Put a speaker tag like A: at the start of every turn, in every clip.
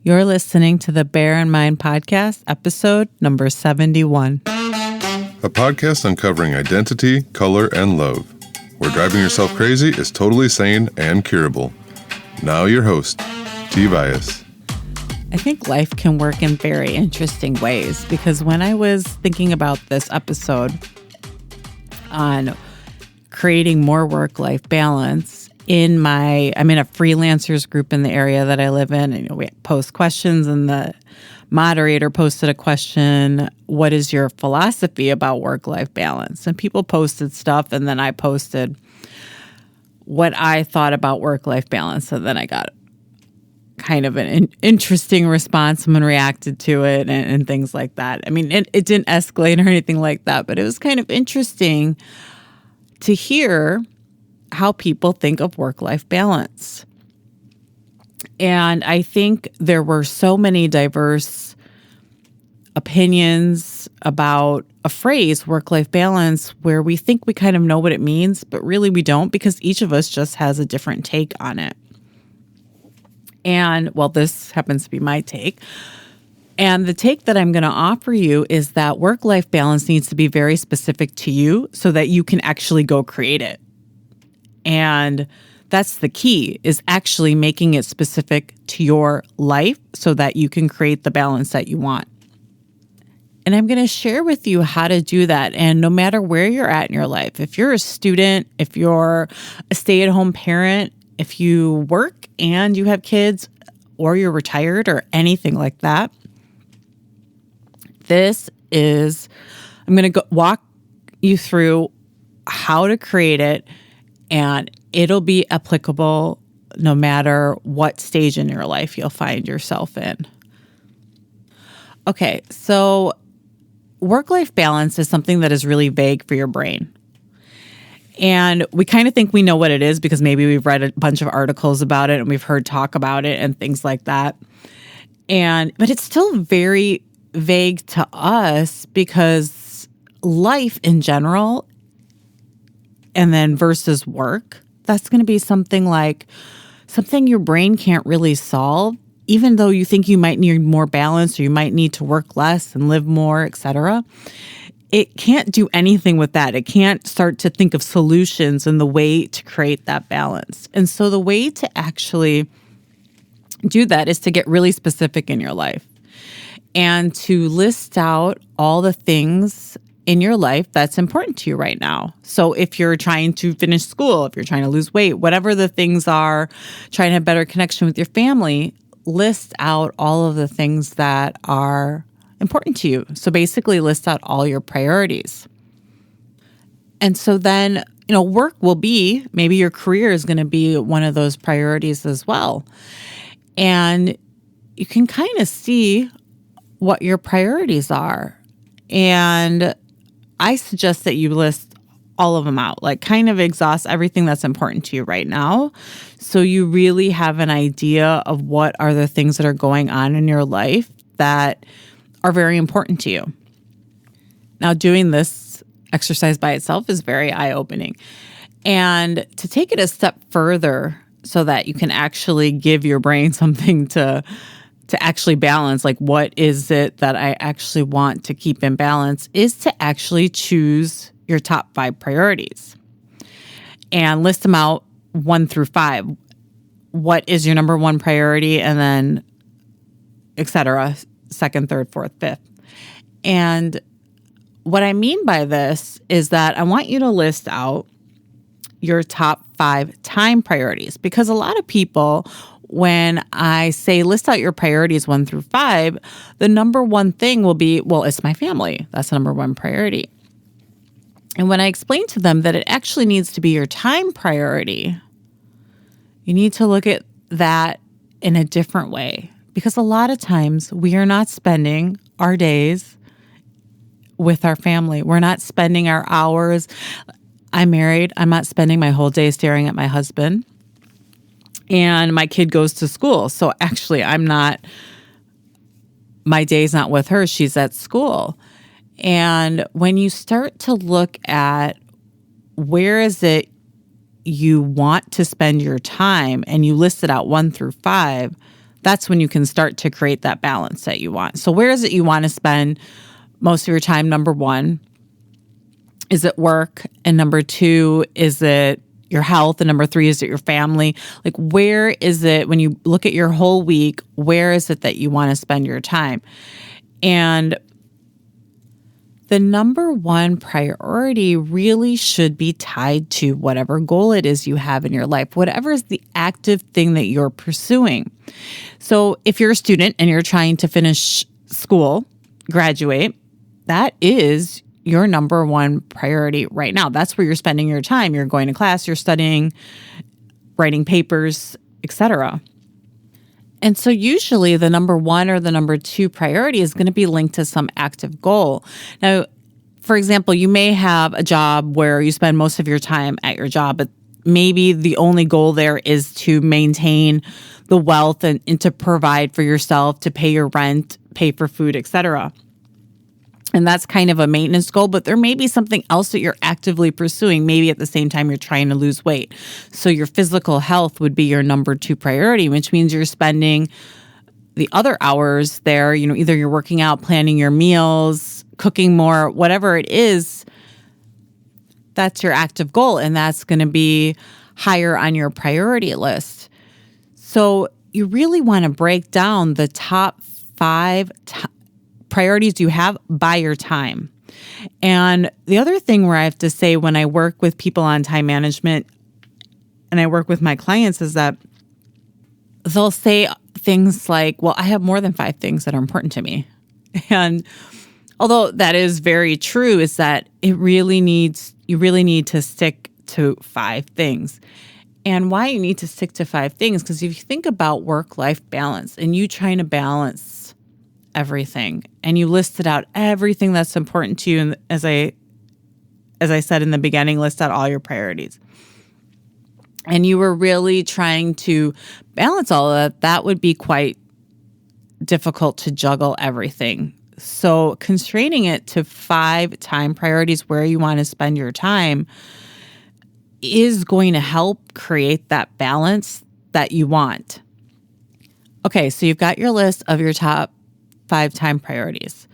A: You're listening to the Bear in Mind podcast, episode number 71.
B: A podcast uncovering identity, color, and love, where driving yourself crazy is totally sane and curable. Now your host, T. Vias.
A: I think life can work in very interesting ways because when I was thinking about this episode on creating more work-life balance, I'm in a freelancers group in the area that I live in, and we post questions, and the moderator posted a question, what is your philosophy about work-life balance? And people posted stuff, and then I posted what I thought about work-life balance, and then I got kind of an interesting response. Someone reacted to it and things like that. I mean, it didn't escalate or anything like that, but it was kind of interesting to hear how people think of work-life balance. And I think there were so many diverse opinions about a phrase, work-life balance, where we think we kind of know what it means, but really we don't, because each of us just has a different take on it. And, well, this happens to be my take. And the take that I'm going to offer you is that work-life balance needs to be very specific to you so that you can actually go create it. And that's the key, is actually making it specific to your life so that you can create the balance that you want. And I'm going to share with you how to do that. And no matter where you're at in your life, if you're a student, if you're a stay-at-home parent, if you work and you have kids, or you're retired or anything like that, I'm going to walk you through how to create it, and it'll be applicable no matter what stage in your life you'll find yourself in. Okay, so work-life balance is something that is really vague for your brain. And we kind of think we know what it is because maybe we've read a bunch of articles about it and we've heard talk about it and things like that. But it's still very vague to us because life in general, and then versus work, that's going to be something your brain can't really solve, even though you think you might need more balance or you might need to work less and live more, etc. It can't do anything with that. It can't start to think of solutions and the way to create that balance. And so the way to actually do that is to get really specific in your life and to list out all the things in your life that's important to you right now. So if you're trying to finish school, if you're trying to lose weight, whatever the things are, trying to have better connection with your family, list out all of the things that are important to you. So basically list out all your priorities. And so then, work will be, maybe your career is going to be one of those priorities as well. And you can kind of see what your priorities are. And I suggest that you list all of them out, like kind of exhaust everything that's important to you right now. So you really have an idea of what are the things that are going on in your life that are very important to you. Now, doing this exercise by itself is very eye-opening. And to take it a step further so that you can actually give your brain something to actually balance, like what is it that I actually want to keep in balance, is to actually choose your top 5 priorities and list them out 1 through 5. What is your number 1 priority? And then etc. 2nd, 3rd, 4th, 5th. And what I mean by this is that I want you to list out your top 5 time priorities, because a lot of people, when I say list out your priorities 1 through 5, the number 1 thing will be, well, it's my family. That's the number 1 priority. And when I explain to them that it actually needs to be your time priority, you need to look at that in a different way. Because a lot of times we are not spending our days with our family. We're not spending our hours. I'm married. I'm not spending my whole day staring at my husband. And my kid goes to school. So actually, my day's not with her. She's at school. And when you start to look at where is it you want to spend your time and you list it out 1 through 5, that's when you can start to create that balance that you want. So where is it you want to spend most of your time? Number one, is it work? And number two, is it your health? And number three, is it your family? Like, where is it, when you look at your whole week, where is it that you want to spend your time? And the number one priority really should be tied to whatever goal it is you have in your life, whatever is the active thing that you're pursuing. So if you're a student and you're trying to finish school, graduate, that is your number one priority right now. That's where you're spending your time. You're going to class, you're studying, writing papers, etc. And so usually the number one or the number two priority is going to be linked to some active goal. Now, for example, you may have a job where you spend most of your time at your job, but maybe the only goal there is to maintain the wealth and to provide for yourself, to pay your rent, pay for food, etc. And that's kind of a maintenance goal, but there may be something else that you're actively pursuing. Maybe at the same time you're trying to lose weight. So your physical health would be your number two priority, which means you're spending the other hours there, either you're working out, planning your meals, cooking more, whatever it is, that's your active goal. And that's going to be higher on your priority list. So you really want to break down the top 5 priorities you have by your time. And the other thing where I have to say, when I work with people on time management and I work with my clients, is that they'll say things like, well, I have more than 5 things that are important to me. And although that is very true, is that you really need to stick to 5 things. And why you need to stick to 5 things, because if you think about work-life balance and you trying to balance everything, and you listed out everything that's important to you, and as I said in the beginning, list out all your priorities, and you were really trying to balance all of that, that would be quite difficult to juggle everything. So constraining it to 5 time priorities where you want to spend your time is going to help create that balance that you want. Okay, so you've got your list of your top 5 time priorities.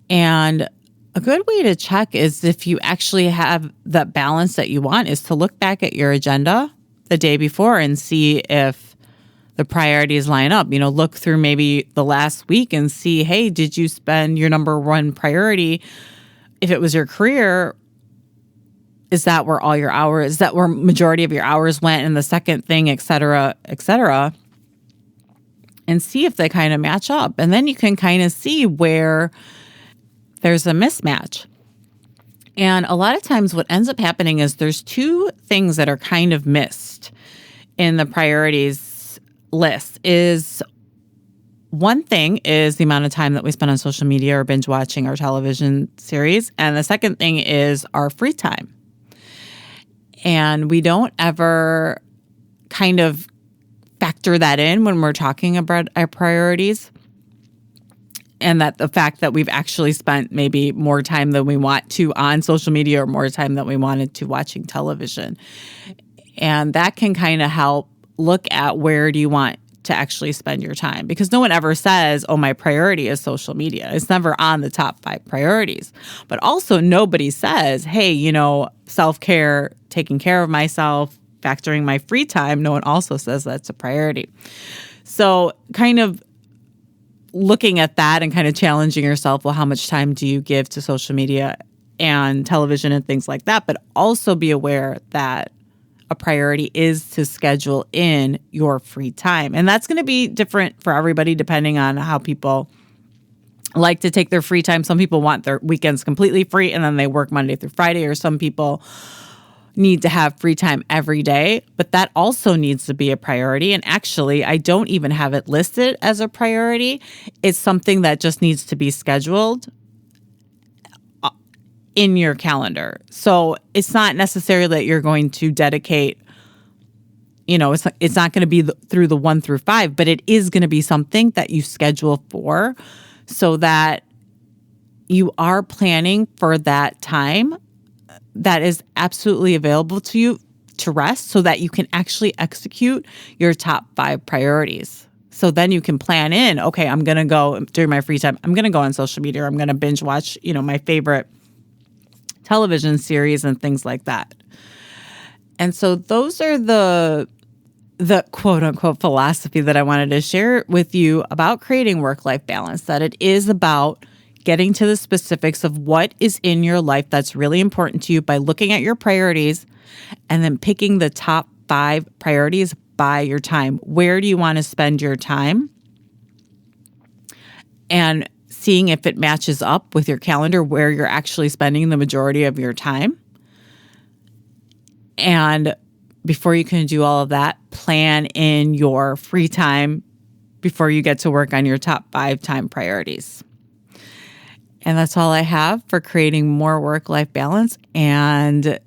A: And a good way to check is if you actually have that balance that you want is to look back at your agenda the day before and see if the priorities line up. Look through maybe the last week and see, hey, did you spend your number one priority? If it was your career, is that where all your hours, is that where majority of your hours went, and the second thing, et cetera, and see if they kind of match up. And then you can kind of see where there's a mismatch. And a lot of times what ends up happening is there's 2 things that are kind of missed in the priorities list. Is one thing is the amount of time that we spend on social media or binge watching our television series. And the second thing is our free time. And we don't ever kind of factor that in when we're talking about our priorities, and that the fact that we've actually spent maybe more time than we want to on social media or more time than we wanted to watching television. And that can kind of help look at where do you want to actually spend your time, because no one ever says, oh, my priority is social media. It's never on the top 5 priorities. But also nobody says, hey, self-care, taking care of myself, factoring my free time. No one also says that's a priority. So kind of looking at that and kind of challenging yourself, well, how much time do you give to social media and television and things like that? But also be aware that a priority is to schedule in your free time. And that's going to be different for everybody depending on how people like to take their free time. Some people want their weekends completely free and then they work Monday through Friday, or some people need to have free time every day, but that also needs to be a priority. And actually, I don't even have it listed as a priority. It's something that just needs to be scheduled in your calendar. So it's not necessarily that you're going to dedicate, it's not going to be through the 1 through 5, but it is going to be something that you schedule for, so that you are planning for that time that is absolutely available to you to rest, so that you can actually execute your top 5 priorities. So then you can plan in, okay, I'm going to go during my free time, I'm going to go on social media, or I'm going to binge watch, my favorite television series and things like that. And so those are the quote unquote philosophy that I wanted to share with you about creating work-life balance, that it is about getting to the specifics of what is in your life that's really important to you by looking at your priorities and then picking the top 5 priorities by your time. Where do you want to spend your time? And seeing if it matches up with your calendar where you're actually spending the majority of your time. And before you can do all of that, plan in your free time before you get to work on your top 5 time priorities. And that's all I have for creating more work-life balance. And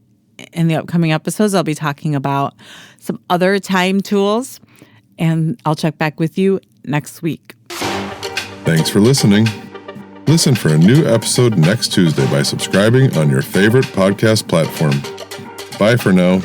A: in the upcoming episodes, I'll be talking about some other time tools, and I'll check back with you next week.
B: Thanks for listening. Listen for a new episode next Tuesday by subscribing on your favorite podcast platform. Bye for now.